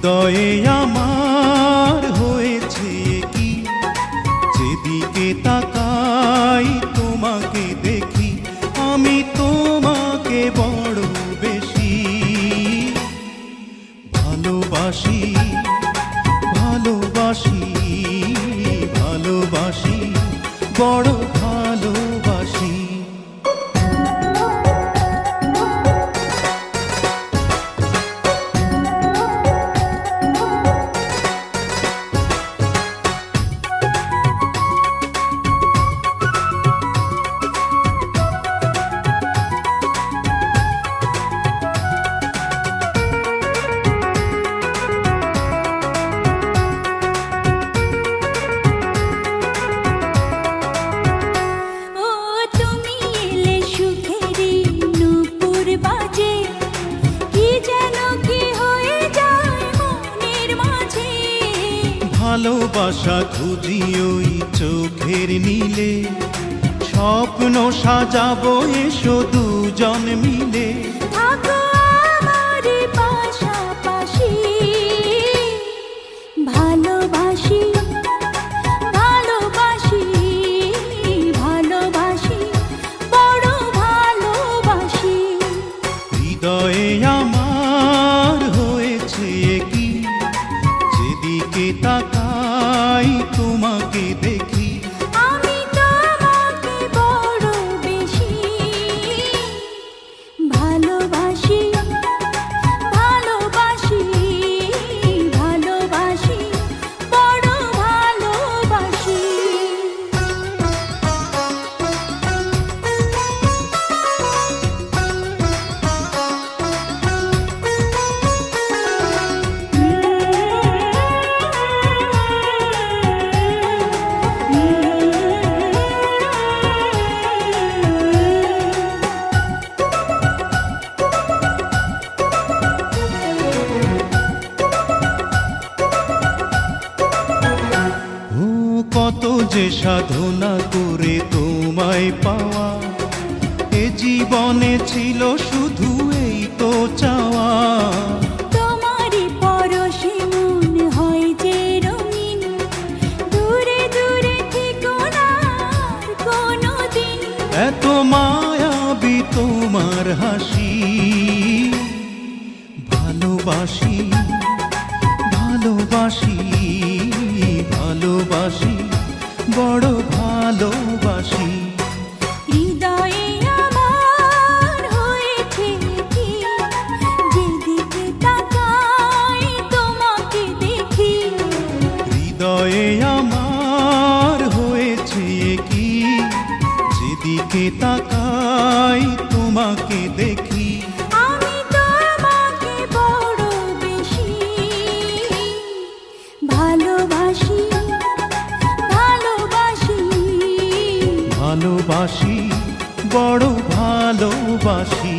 হৃদয়ে আমার হয়েছে কি, যেদিকে তাকাই তোমাকে দেখি, আমি তোমাকে বড় বেশি ভালোবাসি, ভালোবাসি, ভালোবাসি, বড় ভালোবাসি। ভালোবাসা খুঁজি ওই চোখের নীলে, স্বপ্ন সাজাবো এসো দুজন মিলে। থাকো আমার পাশাপাশি, ভালোবাসি, ভালোবাসি, ভালোবাসি, বড় ভালোবাসি। হৃদয়ে আমার হয়েছে কি, যেদিকে তাকাই তোমাকে দেখি, আমি তোমাকে বড় বেশি ভালোবাসি, ভালোবাসি, ভালোবাসি, বড় ভালোবাসি। কত যে সাধনা করে তোমায় পাওয়া, এ জীবনে ছিল শুধু এই তো চাওয়া। তোমারই পরশে মন হয় যে রঙিন, দূরে দূরে থেকো না কোনোদিন। এত মায়াবী তোমার হাসি, ভালোবাসি, ভালোবাসি, ভালোবাসি, বড় ভালোবাসি। হৃদয়ে আমার হয়েছে কি, যেদিকে তাকাই তোমাকে দেখি। হৃদয়ে আমার হয়েছে কি, যেদিকে তাকাই তোমাকে দেখি, আমি তোমাকে বড় বেশি ভালোবাসি, ভালোবাসি, ভালোবাসি, বড় ভালোবাসি।